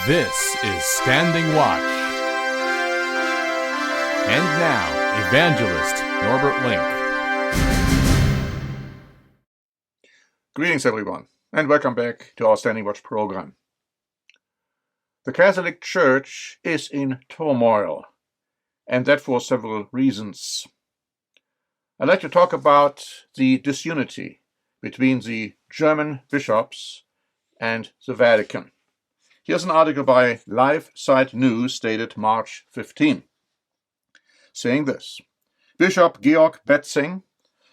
This is Standing Watch. And now, Evangelist Norbert Link. Greetings, everyone, and welcome back to our Standing Watch program. The Catholic Church is in turmoil, and that for several reasons. I'd like to talk about the disunity between the German bishops and the Vatican. Here's an article by Live Site News dated March 15, saying this: Bishop Georg Betzing,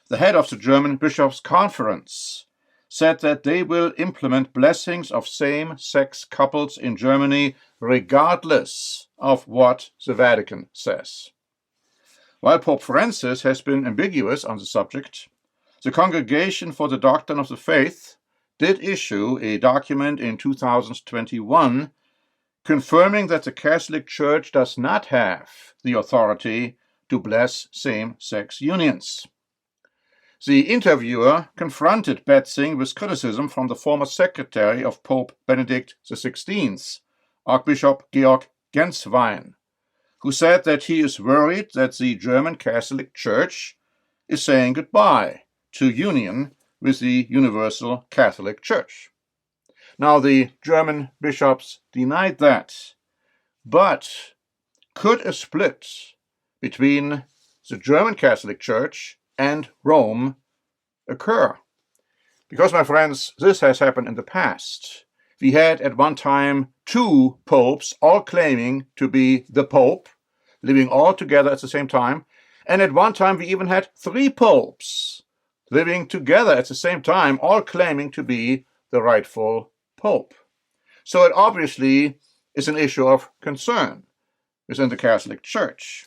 the head of the German Bishops' Conference, said that they will implement blessings of same-sex couples in Germany regardless of what the Vatican says. While Pope Francis has been ambiguous on the subject, the Congregation for the Doctrine of the Faith did issue a document in 2021 confirming that the Catholic Church does not have the authority to bless same-sex unions. The interviewer confronted Betzing with criticism from the former secretary of Pope Benedict XVI, Archbishop Georg Genswein, who said that he is worried that the German Catholic Church is saying goodbye to union with the Universal Catholic Church. Now, the German bishops denied that, but could a split between the German Catholic Church and Rome occur? Because, my friends, this has happened in the past. We had at one time two popes all claiming to be the Pope, living all together at the same time, and at one time we even had three popes living together at the same time, all claiming to be the rightful Pope. So it obviously is an issue of concern within the Catholic Church.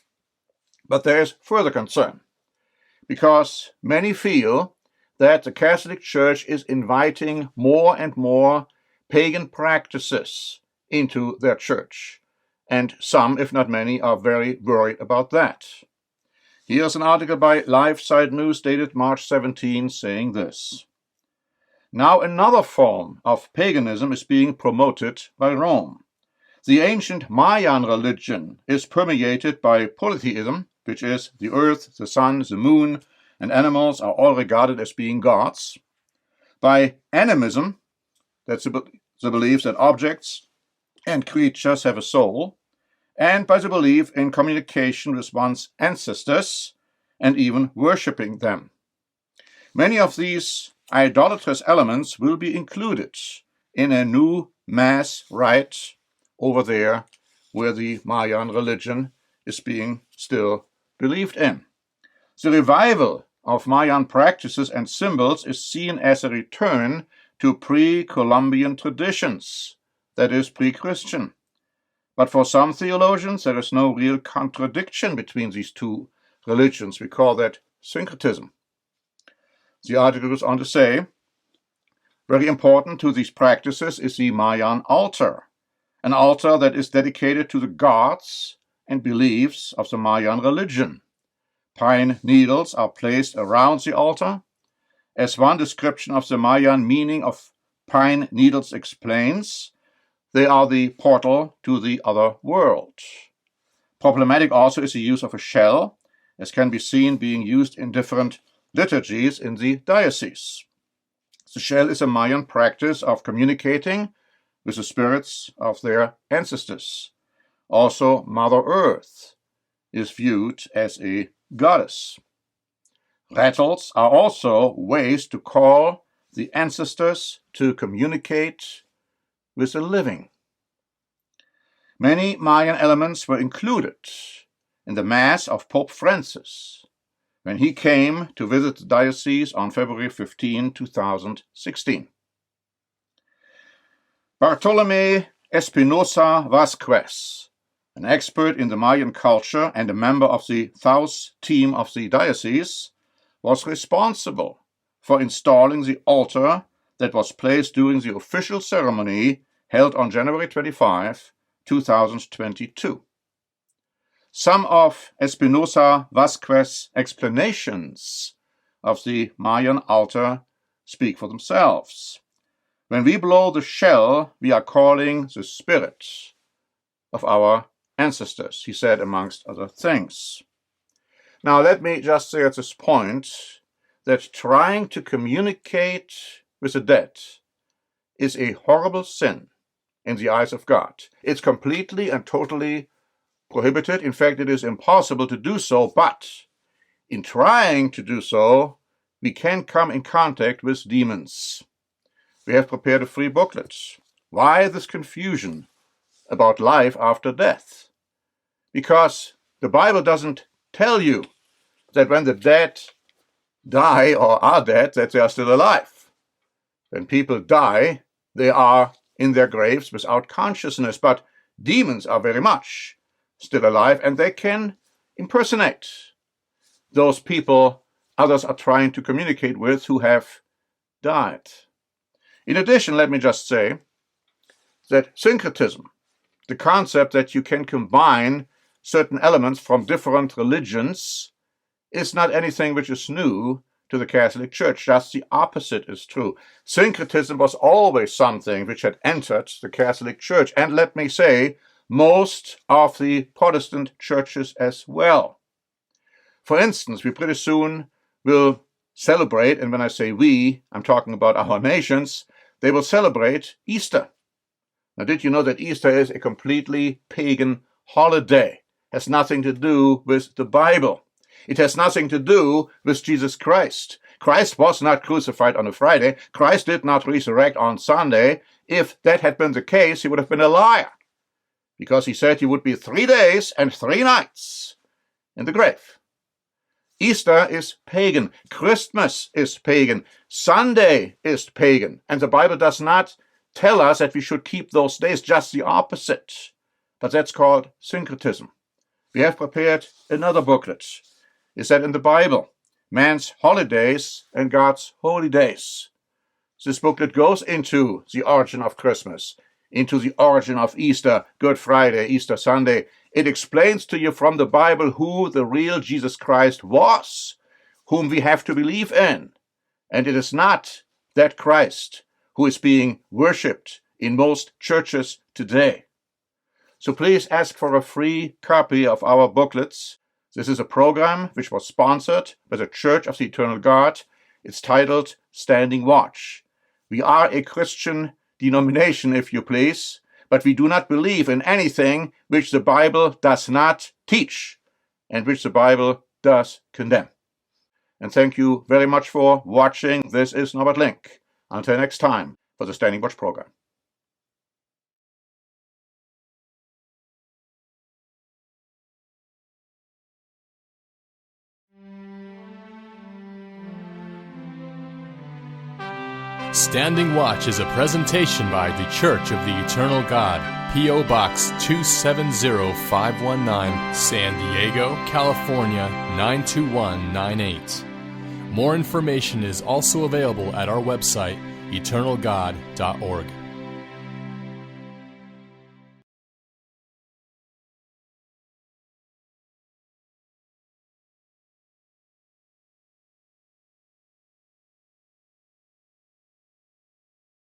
But there is further concern, because many feel that the Catholic Church is inviting more and more pagan practices into their church, and some, if not many, are very worried about that. Here's an article by Live Site News dated March 17 saying this: Now another form of paganism is being promoted by Rome. The ancient Mayan religion is permeated by polytheism, which is the earth, the sun, the moon, and animals are all regarded as being gods, by animism, that's the belief that objects and creatures have a soul, and by the belief in communication with one's ancestors and even worshipping them. Many of these idolatrous elements will be included in a new mass rite over there where the Mayan religion is being still believed in. The revival of Mayan practices and symbols is seen as a return to pre-Columbian traditions, that is, pre-Christian. But for some theologians, there is no real contradiction between these two religions. We call that Syncretism. The article goes on to say, very important to these practices is the Mayan altar, an altar that is dedicated to the gods and beliefs of the Mayan religion. Pine needles are placed around the altar. As one description of the Mayan meaning of pine needles explains, they are the portal to the other world. Problematic also is the use of a shell, as can be seen being used in different liturgies in the diocese. The shell is a Mayan practice of communicating with the spirits of their ancestors. Also, Mother Earth is viewed as a goddess. Rattles are also ways to call the ancestors to communicate with the living. Many Mayan elements were included in the Mass of Pope Francis when he came to visit the diocese on February 15, 2016. Bartolomé Espinosa Vasquez, an expert in the Mayan culture and a member of the Taos team of the diocese, was responsible for installing the altar that was placed during the official ceremony held on January 25, 2022. Some of Espinosa Vasquez's explanations of the Mayan altar speak for themselves. When we blow the shell, we are calling the spirit of our ancestors, he said, amongst other things. Now, let me just say at this point that trying to communicate with the dead is a horrible sin in the eyes of God. It's completely and totally prohibited. In fact, it is impossible to do so, but in trying to do so, we can come in contact with demons. We have prepared a free booklet. Why this confusion about life after death? Because the Bible doesn't tell you that when the dead die or are dead, that they are still alive. When people die, they are in their graves without consciousness, but demons are very much still alive, and they can impersonate those people others are trying to communicate with who have died. In addition, let me just say that syncretism, the concept that you can combine certain elements from different religions, is not anything which is new to the Catholic Church. Just the opposite is true. Syncretism was always something which had entered the Catholic Church, and let me say, most of the Protestant churches as well. For instance, we pretty soon will celebrate, and when I say we, I'm talking about our nations, they will celebrate Easter. Now, did you know that Easter is a completely pagan holiday? It has nothing to do with the Bible. It has nothing to do with Jesus Christ. Christ was not crucified on a Friday. Christ did not resurrect on Sunday. If that had been the case, he would have been a liar, because he said he would be 3 days and 3 nights in the grave. Easter is pagan. Christmas is pagan. Sunday is pagan. And the Bible does not tell us that we should keep those days, just the opposite. But that's called syncretism. We have prepared another booklet. Is that in the Bible? Man's holidays and God's holy days. This booklet goes into the origin of Christmas, into the origin of Easter, Good Friday, Easter Sunday. It explains to you from the Bible who the real Jesus Christ was, whom we have to believe in. And it is not that Christ who is being worshipped in most churches today. So please ask for a free copy of our booklets. This is a program which was sponsored by the Church of the Eternal God. It's titled Standing Watch. We are a Christian denomination, if you please, but we do not believe in anything which the Bible does not teach and which the Bible does condemn. And thank you very much for watching. This is Norbert Link. Until next time for the Standing Watch program. Standing Watch is a presentation by the Church of the Eternal God, P.O. Box 270519, San Diego, California 92198. More information is also available at our website, eternalgod.org.